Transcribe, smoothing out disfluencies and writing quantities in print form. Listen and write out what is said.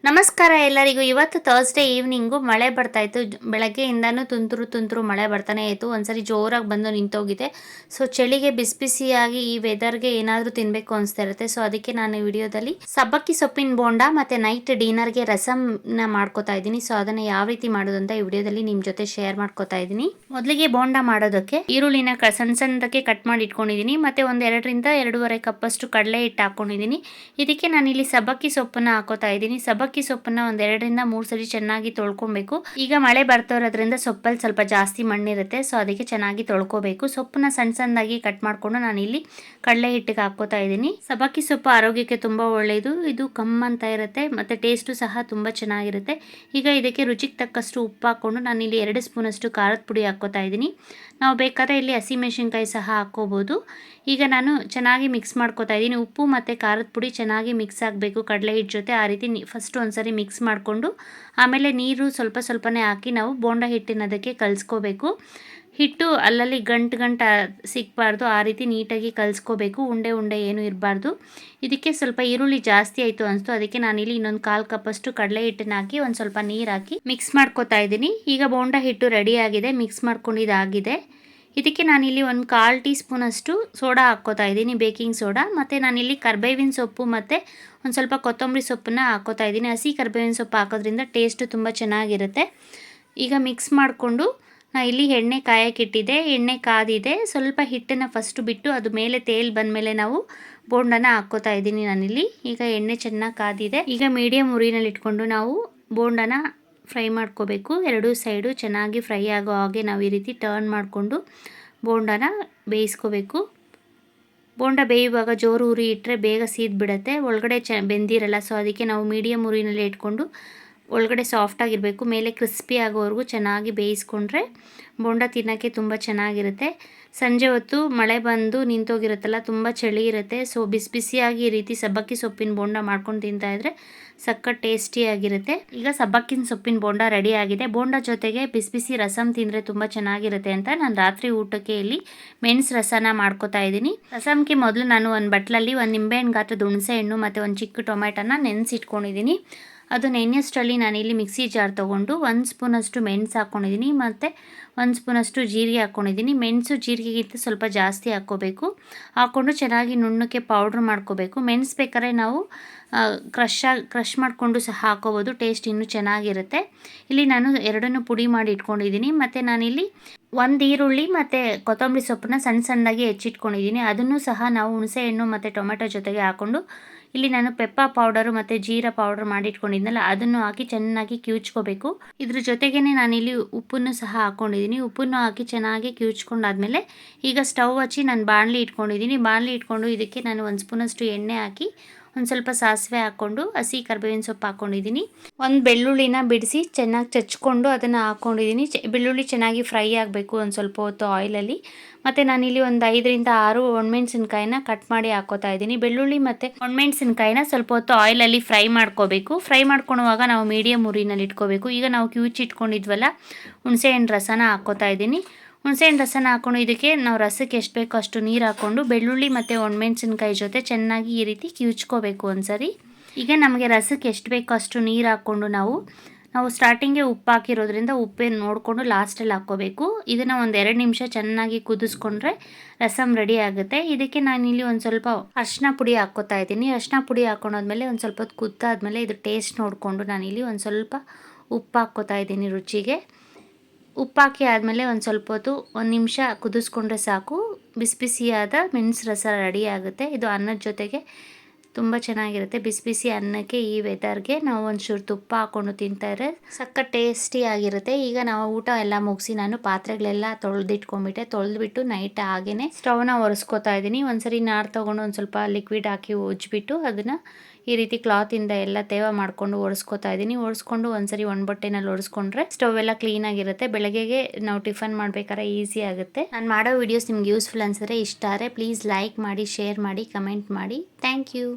ನಮಸ್ಕಾರ ಎಲ್ಲರಿಗೂ. ಇವತ್ತು ಥರ್ಸ್ಡೇ ಈವ್ನಿಂಗು ಮಳೆ ಬರ್ತಾ ಇತ್ತು. ಬೆಳಗ್ಗೆಯಿಂದನೂ ತುಂತುರು ಮಳೆ ಬರ್ತಾನೆ ಇತ್ತು. ಒಂದ್ಸರಿ ಜೋರಾಗಿ ಬಂದು ನಿಂತೋಗಿದೆ. ಸೊ ಚಳಿಗೆ ಬಿಸಿ ಬಿಸಿಯಾಗಿ ಈ ವೆದರ್ಗೆ ಏನಾದರೂ ತಿನ್ನಬೇಕು ಅನಿಸ್ತಾ ಇರುತ್ತೆ. ಸೊ ಅದಕ್ಕೆ ನಾನು ವಿಡಿಯೋದಲ್ಲಿ ಸಬ್ಬಕ್ಕಿ ಸೊಪ್ಪಿನ ಬೋಂಡ ಮತ್ತು ನೈಟ್ ಡಿನ್ನರ್ಗೆ ರಸಮ್ನ ಮಾಡ್ಕೋತಾ ಇದ್ದೀನಿ. ಸೊ ಅದನ್ನು ಯಾವ ರೀತಿ ಮಾಡೋದು ಅಂತ ಈ ವಿಡಿಯೋದಲ್ಲಿ ನಿಮ್ಮ ಜೊತೆ ಶೇರ್ ಮಾಡ್ಕೋತಾ ಇದ್ದೀನಿ. ಮೊದಲಿಗೆ ಬೋಂಡ ಮಾಡೋದಕ್ಕೆ ಈರುಳ್ಳಿನ ಸಣ್ಣ ಸಣ್ಣದಕ್ಕೆ ಕಟ್ ಮಾಡಿ ಇಟ್ಕೊಂಡಿದ್ದೀನಿ. ಮತ್ತು ಒಂದು 2.5 ಕಪ್ಪಷ್ಟು ಕಡಲೆ ಹಿಟ್ಟು ಹಾಕೊಂಡಿದ್ದೀನಿ. ಇದಕ್ಕೆ ನಾನು ಇಲ್ಲಿ ಸಬ್ಬಕ್ಕಿ ಸೊಪ್ಪನ್ನು ಹಾಕೋತಾ ಇದ್ದೀನಿ. ಸಬ್ಬಕ್ಕಿ ಸೊಪ್ಪನ್ನ ಒಂದು 2-3 ಸರಿ ಚೆನ್ನಾಗಿ ತೊಳ್ಕೊಬೇಕು. ಈಗ ಮಳೆ ಬರ್ತಾ ಇರೋದ್ರಿಂದ ಸೊಪ್ಪಲ್ಲಿ ಸ್ವಲ್ಪ ಜಾಸ್ತಿ ಮಣ್ಣಿರುತ್ತೆ. ಸೊ ಅದಕ್ಕೆ ಚೆನ್ನಾಗಿ ತೊಳ್ಕೊಬೇಕು. ಸೊಪ್ಪನ್ನ ಸಣ್ಣದಾಗಿ ಕಟ್ ಮಾಡ್ಕೊಂಡು ನಾನು ಇಲ್ಲಿ ಕಡಲೆ ಹಿಟ್ಟಿಗೆ ಹಾಕೋತಾ ಇದ್ದೀನಿ. ಸಬ್ಬಕ್ಕಿ ಸೊಪ್ಪು ಆರೋಗ್ಯಕ್ಕೆ ತುಂಬಾ ಒಳ್ಳೆಯದು. ಇದು ಕಮ್ಮಂತ ಇರುತ್ತೆ ಮತ್ತೆ ಟೇಸ್ಟು ಸಹ ತುಂಬಾ ಚೆನ್ನಾಗಿರುತ್ತೆ. ಈಗ ಇದಕ್ಕೆ ರುಚಿಗೆ ತಕ್ಕಷ್ಟು ಉಪ್ಪು ಹಾಕೊಂಡು ನಾನು ಇಲ್ಲಿ 2 ಸ್ಪೂನಷ್ಟು ಖಾರದ ಪುಡಿ ಹಾಕೋತಾ ಇದ್ದೀನಿ. ನಾವು ಬೇಕಾದ್ರೆ ಇಲ್ಲಿ ಹಸಿಮೆಣಸಿನ್ಕಾಯಿ ಸಹ ಹಾಕೋಬಹುದು. ಈಗ ನಾನು ಚೆನ್ನಾಗಿ ಮಿಕ್ಸ್ ಮಾಡ್ಕೋತಾ ಇದ್ದೀನಿ. ಉಪ್ಪು ಮತ್ತು ಖಾರದ ಪುಡಿ ಚೆನ್ನಾಗಿ ಮಿಕ್ಸ್ ಆಗಬೇಕು ಕಡಲೆ ಹಿಟ್ಟು ಜೊತೆ. ಆ ರೀತಿ ಫಸ್ಟ್ ಒಂದ್ಸರಿ ಮಿಕ್ಸ್ ಮಾಡಿಕೊಂಡು ಆಮೇಲೆ ನೀರು ಸ್ವಲ್ಪನೇ ಹಾಕಿ ನಾವು ಬೋಂಡ ಹಿಟ್ಟಿನದಕ್ಕೆ ಕಲಿಸ್ಕೋಬೇಕು. ಹಿಟ್ಟು ಅಲ್ಲಲ್ಲಿ ಗಂಟು ಸಿಕ್ಕಬಾರ್ದು. ಆ ರೀತಿ ನೀಟಾಗಿ ಕಲಿಸ್ಕೋಬೇಕು. ಉಂಡೆ ಏನು ಇರಬಾರ್ದು. ಇದಕ್ಕೆ ಸ್ವಲ್ಪ ಈರುಳ್ಳಿ ಜಾಸ್ತಿ ಆಯಿತು ಅನಿಸ್ತು. ಅದಕ್ಕೆ ನಾನಿಲ್ಲಿ ಇನ್ನೊಂದು 1/4 ಕಪ್ಪಷ್ಟು ಕಡಲೆ ಹಿಟ್ಟನ್ನ ಹಾಕಿ ಒಂದು ಸ್ವಲ್ಪ ನೀರು ಹಾಕಿ ಮಿಕ್ಸ್ ಮಾಡ್ಕೋತಾ ಇದ್ದೀನಿ. ಈಗ ಬೋಂಡ ಹಿಟ್ಟು ರೆಡಿ ಆಗಿದೆ. ಮಿಕ್ಸ್ ಮಾಡ್ಕೊಂಡಿದ್ದಾಗಿದೆ. ಇದಕ್ಕೆ ನಾನಿಲ್ಲಿ ಒಂದು 1/4 ಟೀ ಸ್ಪೂನಷ್ಟು ಸೋಡಾ ಹಾಕ್ಕೋತಾ ಇದ್ದೀನಿ, ಬೇಕಿಂಗ್ ಸೋಡಾ. ಮತ್ತು ನಾನಿಲ್ಲಿ ಕರ್ಬೇವಿನ ಸೊಪ್ಪು ಮತ್ತು ಒಂದು ಸ್ವಲ್ಪ ಕೊತ್ತಂಬರಿ ಸೊಪ್ಪನ್ನ ಹಾಕ್ಕೋತಾ ಇದ್ದೀನಿ. ಹಸಿ ಕರ್ಬೇವಿನ ಸೊಪ್ಪು ಹಾಕೋದ್ರಿಂದ ಟೇಸ್ಟು ತುಂಬ ಚೆನ್ನಾಗಿರುತ್ತೆ. ಈಗ ಮಿಕ್ಸ್ ಮಾಡಿಕೊಂಡು ನಾನು ಇಲ್ಲಿ ಎಣ್ಣೆ ಕಾಯಕ್ಕಿಟ್ಟಿದ್ದೆ. ಎಣ್ಣೆ ಕಾದಿದೆ. ಸ್ವಲ್ಪ ಹಿಟ್ಟನ್ನು ಫಸ್ಟು ಬಿಟ್ಟು ಅದು ಮೇಲೆ ತೇಲ್ ಬಂದಮೇಲೆ ನಾವು ಬೋಂಡನ ಹಾಕ್ಕೋತಾ ಇದ್ದೀನಿ ನಾನಿಲ್ಲಿ. ಈಗ ಎಣ್ಣೆ ಚೆನ್ನಾಗಿ ಕಾದಿದೆ. ಈಗ ಮೀಡಿಯಮ್ ಉರಿನಲ್ಲಿ ಇಟ್ಕೊಂಡು ನಾವು ಬೋಂಡನ ಫ್ರೈ ಮಾಡ್ಕೋಬೇಕು. ಎರಡೂ ಸೈಡು ಚೆನ್ನಾಗಿ ಫ್ರೈ ಆಗೋ ಹಾಗೆ ನಾವು ಈ ರೀತಿ ಟರ್ನ್ ಮಾಡಿಕೊಂಡು ಬೋಂಡನ ಬೇಯಿಸ್ಕೋಬೇಕು. ಬೋಂಡ ಬೇಯುವಾಗ ಜೋರು ಉರಿ ಇಟ್ಟರೆ ಬೇಗ ಸೀದ್ಬಿಡುತ್ತೆ, ಒಳಗಡೆ ಬೆಂದಿರಲ್ಲ. ಸೊ ಅದಕ್ಕೆ ನಾವು ಮೀಡಿಯಮ್ ಉರಿನಲ್ಲಿ ಇಟ್ಕೊಂಡು ಒಳಗಡೆ ಸಾಫ್ಟಾಗಿರಬೇಕು, ಮೇಲೆ ಕ್ರಿಸ್ಪಿ ಆಗೋವರೆಗೂ ಚೆನ್ನಾಗಿ ಬೇಯಿಸ್ಕೊಂಡ್ರೆ ಬೋಂಡ ತಿನ್ನೋಕ್ಕೆ ತುಂಬ ಚೆನ್ನಾಗಿರುತ್ತೆ. ಸಂಜೆ ಹೊತ್ತು ಮಳೆ ಬಂದು ನಿಂತೋಗಿರುತ್ತಲ್ಲ, ತುಂಬ ಚಳಿ ಇರುತ್ತೆ. ಸೊ ಬಿಸಿಯಾಗಿ ಈ ರೀತಿ ಸಬ್ಬಕ್ಕಿ ಸೊಪ್ಪಿನ ಬೋಂಡ ಮಾಡ್ಕೊಂಡು ತಿಂತಾಯಿದ್ರೆ ಸಖತ್ ಟೇಸ್ಟಿಯಾಗಿರುತ್ತೆ. ಈಗ ಸಬ್ಬಕ್ಕಿನ ಸೊಪ್ಪಿನ ಬೋಂಡ ರೆಡಿ ಆಗಿದೆ. ಬೋಂಡ ಜೊತೆಗೆ ಬಿಸಿ ರಸಮ್ ತಿಂದರೆ ತುಂಬ ಚೆನ್ನಾಗಿರುತ್ತೆ ಅಂತ ನಾನು ರಾತ್ರಿ ಊಟಕ್ಕೆ ಇಲ್ಲಿ ಮೆಣಸು ರಸನ ಮಾಡ್ಕೋತಾ ಇದ್ದೀನಿ. ರಸಮ್ಗೆ ಮೊದಲು ನಾನು ಒಂದು ಬಟ್ಲಲ್ಲಿ ಒಂದು ನಿಂಬೆಹಣ್ಣು ಗಾತ್ರದ ಹುಣಸೆ ಹಣ್ಣು ಮತ್ತು ಒಂದು ಚಿಕ್ಕ ಟೊಮೆಟೊನ ನೆನೆಸಿಟ್ಕೊಂಡಿದ್ದೀನಿ. ಅದು ನೆನೆಯಷ್ಟರಲ್ಲಿ ನಾನಿಲ್ಲಿ ಮಿಕ್ಸಿ ಜಾರ್ ತೊಗೊಂಡು 1 ಸ್ಪೂನಷ್ಟು ಮೆಣಸು ಹಾಕ್ಕೊಂಡಿದ್ದೀನಿ ಮತ್ತು 1 ಸ್ಪೂನಷ್ಟು ಜೀರಿಗೆ ಹಾಕ್ಕೊಂಡಿದ್ದೀನಿ. ಮೆಣಸು ಜೀರಿಗೆಗಿಂತ ಸ್ವಲ್ಪ ಜಾಸ್ತಿ ಹಾಕ್ಕೊಂಡು ಚೆನ್ನಾಗಿ ನುಣ್ಣಕ್ಕೆ ಪೌಡ್ರ್ ಮಾಡ್ಕೋಬೇಕು. ಮೆಣಸು ಬೇಕಾದ್ರೆ ನಾವು ಕ್ರಷ್ ಮಾಡಿಕೊಂಡು ಸಹ ಹಾಕೋಬೋದು, ಟೇಸ್ಟ್ ಇನ್ನೂ ಚೆನ್ನಾಗಿರುತ್ತೆ. ಇಲ್ಲಿ ನಾನು ಎರಡನ್ನೂ ಪುಡಿ ಮಾಡಿ ಇಟ್ಕೊಂಡಿದ್ದೀನಿ. ಮತ್ತು ನಾನಿಲ್ಲಿ 1 ಈರುಳ್ಳಿ ಮತ್ತು ಕೊತ್ತಂಬರಿ ಸೊಪ್ಪನ್ನ ಸಣ್ಣದಾಗಿ ಹೆಚ್ಚಿಟ್ಕೊಂಡಿದ್ದೀನಿ. ಅದನ್ನು ಸಹ ನಾವು ಹುಣಸೆ ಹಣ್ಣು ಮತ್ತು ಟೊಮೆಟೊ ಜೊತೆಗೆ ಹಾಕ್ಕೊಂಡು ಇಲ್ಲಿ ನಾನು ಪೆಪ್ಪರ್ ಪೌಡರು ಮತ್ತು ಜೀರಾ ಪೌಡರ್ ಮಾಡಿ ಇಟ್ಕೊಂಡಿದ್ನಲ್ಲ ಅದನ್ನು ಹಾಕಿ ಚೆನ್ನಾಗಿ ಕಿವುಚ್ಕೋಬೇಕು. ಇದ್ರ ಜೊತೆಗೇ ನಾನಿಲ್ಲಿ ಉಪ್ಪನ್ನು ಸಹ ಹಾಕ್ಕೊಂಡಿದ್ದೀನಿ. ಉಪ್ಪನ್ನು ಹಾಕಿ ಚೆನ್ನಾಗಿ ಕಿವುಚ್ಕೊಂಡಾದ್ಮೇಲೆ ಈಗ ಸ್ಟವ್ ಹಚ್ಚಿ ನಾನು ಬಾಣಲಿ ಇಟ್ಕೊಂಡಿದ್ದೀನಿ. ಬಾಣಲಿ ಇಟ್ಕೊಂಡು ಇದಕ್ಕೆ ನಾನು 1 ಸ್ಪೂನಷ್ಟು ಎಣ್ಣೆ ಹಾಕಿ ಒಂದು ಸ್ವಲ್ಪ ಸಾಸಿವೆ ಹಾಕ್ಕೊಂಡು ಹಸಿ ಕರ್ಬೇವಿನ ಸೊಪ್ಪು ಹಾಕ್ಕೊಂಡಿದ್ದೀನಿ. ಒಂದು ಬೆಳ್ಳುಳ್ಳಿನ ಬಿಡಿಸಿ ಚೆನ್ನಾಗಿ ಚಚ್ಕೊಂಡು ಅದನ್ನು ಹಾಕ್ಕೊಂಡಿದ್ದೀನಿ. ಬೆಳ್ಳುಳ್ಳಿ ಚೆನ್ನಾಗಿ ಫ್ರೈ ಆಗಬೇಕು ಒಂದು ಸ್ವಲ್ಪ ಹೊತ್ತು ಆಯಿಲಲ್ಲಿ. ಮತ್ತು ನಾನಿಲ್ಲಿ ಒಂದು 5-6 ಒಣಮೆಣಸಿನ್ಕಾಯಿನ ಕಟ್ ಮಾಡಿ ಹಾಕ್ಕೋತಾ ಇದ್ದೀನಿ. ಬೆಳ್ಳುಳ್ಳಿ ಮತ್ತು ಒಣಮೆಣಸಿನ್ಕಾಯಿನ ಸ್ವಲ್ಪ ಹೊತ್ತು ಆಯಿಲಲ್ಲಿ ಫ್ರೈ ಮಾಡ್ಕೋಬೇಕು. ಫ್ರೈ ಮಾಡ್ಕೊಳ್ಳುವಾಗ ನಾವು ಮೀಡಿಯಮ್ ಉರಿನಲ್ಲಿ ಇಟ್ಕೋಬೇಕು. ಈಗ ನಾವು ಕಿವುಚಿಟ್ಕೊಂಡಿದ್ವಲ್ಲ ಹುಣಸೆಹಣ್ಣು ರಸನ ಹಾಕ್ಕೋತಾ ಇದ್ದೀನಿ. ಹುಣಸೆಹಣ್ಣು ರಸನ ಹಾಕ್ಕೊಂಡು ಇದಕ್ಕೆ ನಾವು ರಸಕ್ಕೆ ಎಷ್ಟು ಬೇಕೋ ಅಷ್ಟು ನೀರು ಹಾಕ್ಕೊಂಡು ಬೆಳ್ಳುಳ್ಳಿ ಮತ್ತು ಒಣಮೆಣಸಿನ್ಕಾಯಿ ಜೊತೆ ಚೆನ್ನಾಗಿ ಈ ರೀತಿ ಕಿವುಚ್ಕೋಬೇಕು ಒಂದ್ಸರಿ. ಈಗ ನಮಗೆ ರಸಕ್ಕೆ ಎಷ್ಟು ಬೇಕೋ ಅಷ್ಟು ನೀರು ಹಾಕ್ಕೊಂಡು ನಾವು ಸ್ಟಾರ್ಟಿಂಗ್ಗೆ ಉಪ್ಪು ಹಾಕಿರೋದ್ರಿಂದ ಉಪ್ಪೇನು ನೋಡಿಕೊಂಡು ಲಾಸ್ಟಲ್ಲಿ ಹಾಕ್ಕೋಬೇಕು. ಇದನ್ನು ಒಂದು 2 ನಿಮಿಷ ಚೆನ್ನಾಗಿ ಕುದಿಸ್ಕೊಂಡ್ರೆ ರಸಮ್ ರೆಡಿ ಆಗುತ್ತೆ. ಇದಕ್ಕೆ ನಾನಿಲ್ಲಿ ಒಂದು ಸ್ವಲ್ಪ ಅರಿಶಿನ ಪುಡಿ ಹಾಕ್ಕೋತಾ ಇದ್ದೀನಿ. ಅರಿಶಿನ ಪುಡಿ ಹಾಕ್ಕೊಂಡಾದ್ಮೇಲೆ ಒಂದು ಸ್ವಲ್ಪ ಹೊತ್ತು ಕುದ್ದಾದ್ಮೇಲೆ ಇದು ಟೇಸ್ಟ್ ನೋಡಿಕೊಂಡು ನಾನಿಲ್ಲಿ ಒಂದು ಸ್ವಲ್ಪ ಉಪ್ಪು ಹಾಕ್ಕೋತಾ ಇದ್ದೀನಿ ರುಚಿಗೆ. ಉಪ್ಪು ಹಾಕಿ ಆದಮೇಲೆ ಒಂದು ಸ್ವಲ್ಪ ಹೊತ್ತು 1 ನಿಮಿಷ ಕುದಿಸ್ಕೊಂಡ್ರೆ ಸಾಕು. ಬಿಸಿಯಾದ ಮೆಣಸು ರಸ ರೆಡಿ ಆಗುತ್ತೆ. ಇದು ಅನ್ನದ ಜೊತೆಗೆ ತುಂಬ ಚೆನ್ನಾಗಿರುತ್ತೆ. ಬಿಸಿ ಅನ್ನಕ್ಕೆ ಈ ವೆದರ್ಗೆ ನಾವು ಒಂಚೂರು ತುಪ್ಪ ಹಾಕ್ಕೊಂಡು ತಿಂತಾಯಿದ್ರೆ ಸಖತ್ ಟೇಸ್ಟಿಯಾಗಿರುತ್ತೆ. ಈಗ ನಾವು ಊಟ ಎಲ್ಲ ಮುಗಿಸಿ ನಾನು ಪಾತ್ರೆಗಳೆಲ್ಲ ತೊಳೆದ್ಬಿಟ್ಟು ನೈಟ್ ಹಾಗೇ ಸ್ಟವ್ನ ಒರೆಸ್ಕೋತಾ ಇದ್ದೀನಿ. ಒಂದ್ಸರಿ ನಾರು ತೊಗೊಂಡು ಒಂದು ಸ್ವಲ್ಪ ಲಿಕ್ವಿಡ್ ಹಾಕಿ ಉಜ್ಜಿಬಿಟ್ಟು ಅದನ್ನು ಈ ರೀತಿ ಕ್ಲಾತಿಂದ ಎಲ್ಲ ತೇವ ಮಾಡಿಕೊಂಡು ಒರೆಸ್ಕೋತಾ ಇದ್ದೀನಿ. ಒರೆಸ್ಕೊಂಡು ಒಂದ್ಸರಿ ಬಟ್ಟೆನಲ್ಲಿ ಒರೆಸ್ಕೊಂಡ್ರೆ ಸ್ಟವ್ ಎಲ್ಲ ಕ್ಲೀನಾಗಿರುತ್ತೆ. ಬೆಳಗ್ಗೆಗೆ ನಾವು ಟಿಫನ್ ಮಾಡಬೇಕಾದ್ರೆ ಈಸಿ ಆಗುತ್ತೆ. ನಾನು ಮಾಡೋ ವೀಡಿಯೋಸ್ ನಿಮ್ಗೆ ಯೂಸ್ಫುಲ್ ಅನ್ಸಿದ್ರೆ ಇಷ್ಟ ಆದರೆ ಪ್ಲೀಸ್ ಲೈಕ್ ಮಾಡಿ, ಶೇರ್ ಮಾಡಿ, ಕಮೆಂಟ್ ಮಾಡಿ. Thank you.